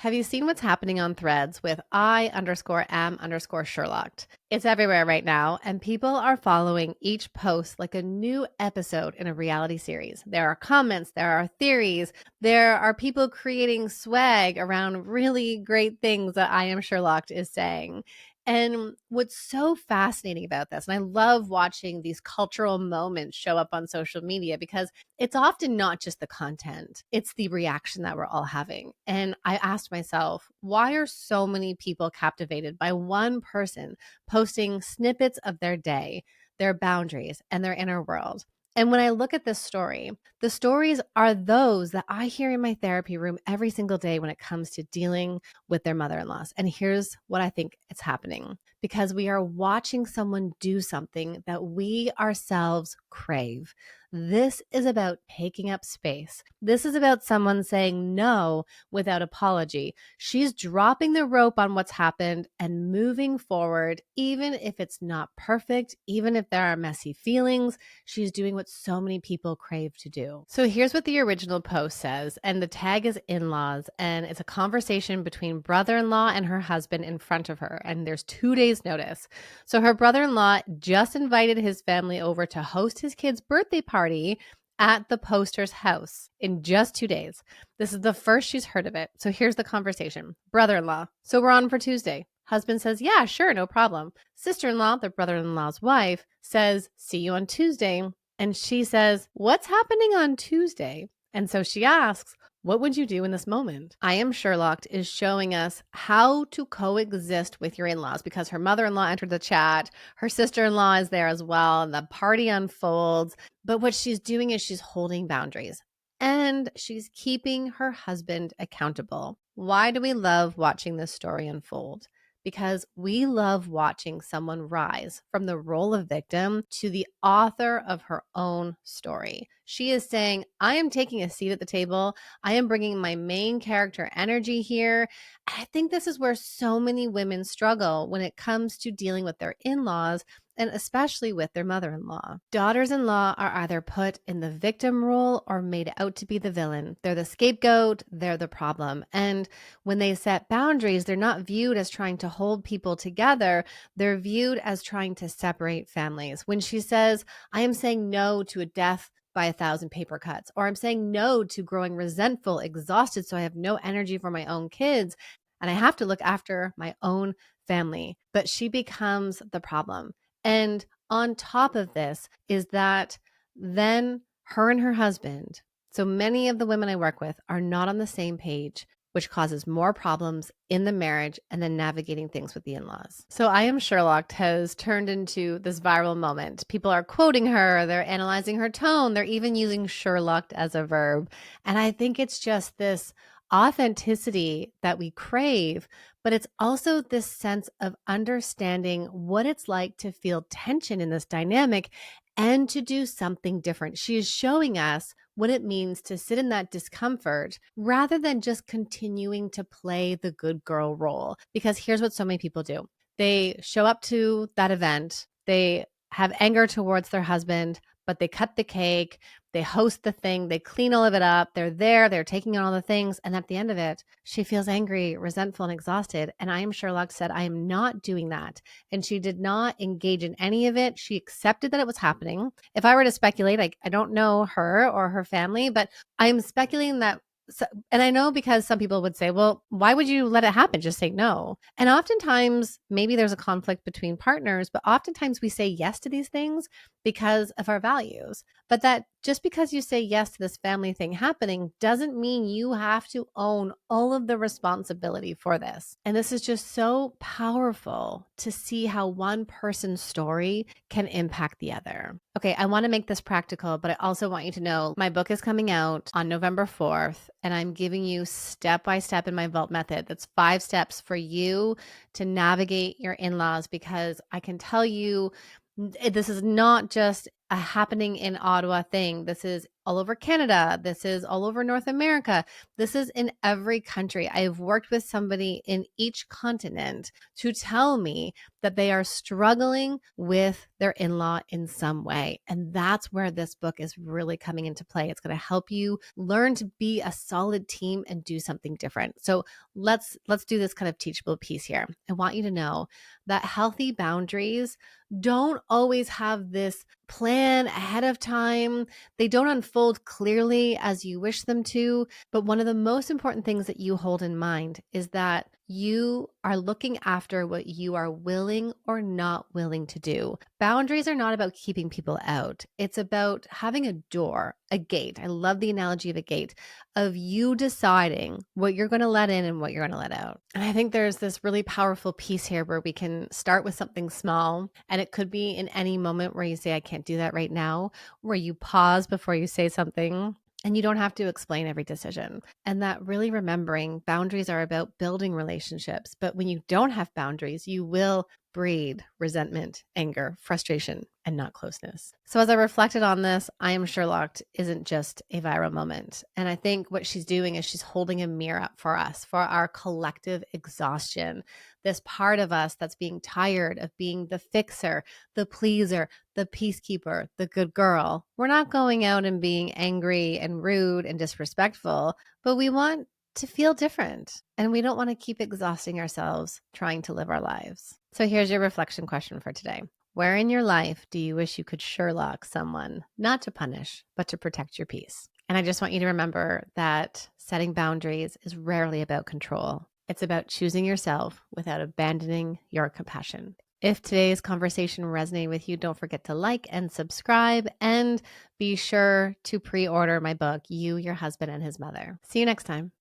Have you seen what's happening on Threads with I_am_Sherlocked? It's everywhere right now, and people are following each post like a new episode in a reality series. There are comments, there are theories, there are people creating swag around really great things that I Am Sherlocked is saying. And what's so fascinating about this, and I love watching these cultural moments show up on social media because it's often not just the content, it's the reaction that we're all having. And I asked myself, why are so many people captivated by one person posting snippets of their day, their boundaries, and their inner world? And when I look at this story, the stories are those that I hear in my therapy room every single day when it comes to dealing with their mother in laws. And here's what I think it's happening because we are watching someone do something that we ourselves crave. This is about taking up space. This is about someone saying no without apology. She's dropping the rope on what's happened and moving forward, even if it's not perfect, even if there are messy feelings. She's doing what so many people crave to do. So here's what the original post says, and the tag is in-laws, and it's a conversation between brother-in-law and her husband in front of her, and there's 2 days notice. So her brother-in-law just invited his family over to host his kid's birthday party at the poster's house in just 2 days. This is the first she's heard of it. So here's the conversation. Brother-in-law, so we're on for Tuesday. Husband says, yeah, sure, no problem. Sister-in-law, the brother-in-law's wife, says, see you on Tuesday. And she says, what's happening on Tuesday? And so she asks, what would you do in this moment? I Am Sherlocked is showing us how to coexist with your in-laws because her mother-in-law entered the chat. Her sister-in-law is there as well. And the party unfolds. But what she's doing is she's holding boundaries and she's keeping her husband accountable. Why do we love watching this story unfold? Because we love watching someone rise from the role of victim to the author of her own story. She is saying, I am taking a seat at the table. I am bringing my main character energy here. I think this is where so many women struggle when it comes to dealing with their in-laws and especially with their mother-in-law. Daughters-in-law are either put in the victim role or made out to be the villain. They're the scapegoat, they're the problem. And when they set boundaries, they're not viewed as trying to hold people together. They're viewed as trying to separate families. When she says, I am saying no to a death by 1,000 paper cuts, or I'm saying no to growing resentful, exhausted, so I have no energy for my own kids, and I have to look after my own family. But she becomes the problem. And on top of this is that then her and her husband, so many of the women I work with are not on the same page, which causes more problems in the marriage and then navigating things with the in-laws. So I Am Sherlocked has turned into this viral moment. People are quoting her, they're analyzing her tone, they're even using Sherlocked as a verb. And I think it's just this authenticity that we crave, but it's also this sense of understanding what it's like to feel tension in this dynamic and to do something different. She is showing us what it means to sit in that discomfort rather than just continuing to play the good girl role. Because here's what so many people do. They show up to that event, they have anger towards their husband, but they cut the cake, they host the thing, they clean all of it up, they're there, they're taking on all the things. And at the end of it, she feels angry, resentful, and exhausted. And I Am Sherlock said, I am not doing that. And she did not engage in any of it. She accepted that it was happening. If I were to speculate, I don't know her or her family, but I'm speculating that. So, and I know because some people would say, well, why would you let it happen? Just say no. And oftentimes, maybe there's a conflict between partners, but oftentimes we say yes to these things because of our values. But that just because you say yes to this family thing happening doesn't mean you have to own all of the responsibility for this. And this is just so powerful to see how one person's story can impact the other. Okay, I want to make this practical, but I also want you to know my book is coming out on November 4th, and I'm giving you step by step in my vault method. That's 5 steps for you to navigate your in-laws, because I can tell you this is not just a happening in Ottawa thing. This is all over Canada. This is all over North America. This is in every country. I have worked with somebody in each continent to tell me that they are struggling with their in-law in some way. And that's where this book is really coming into play. It's going to help you learn to be a solid team and do something different. So let's do this kind of teachable piece here. I want you to know that healthy boundaries don't always have this plan ahead of time. They don't unfold clearly as you wish them to. But one of the most important things that you hold in mind is that you are looking after what you are willing or not willing to do. Boundaries are not about keeping people out. It's about having a door, a gate. I love the analogy of a gate, of you deciding what you're going to let in and what you're going to let out. And I think there's this really powerful piece here where we can start with something small, and it could be in any moment where you say, I can't do that right now, where you pause before you say something. And you don't have to explain every decision. And that really remembering boundaries are about building relationships. But when you don't have boundaries, you will breed resentment, anger, frustration, and not closeness. So as I reflected on this, I Am Sherlocked isn't just a viral moment. And I think what she's doing is she's holding a mirror up for us, for our collective exhaustion. This part of us that's being tired of being the fixer, the pleaser, the peacekeeper, the good girl. We're not going out and being angry and rude and disrespectful, but we want to feel different. And we don't want to keep exhausting ourselves trying to live our lives. So here's your reflection question for today. Where in your life do you wish you could Sherlock someone, not to punish, but to protect your peace? And I just want you to remember that setting boundaries is rarely about control. It's about choosing yourself without abandoning your compassion. If today's conversation resonated with you, don't forget to like and subscribe, and be sure to pre-order my book, You, Your Husband, and His Mother. See you next time.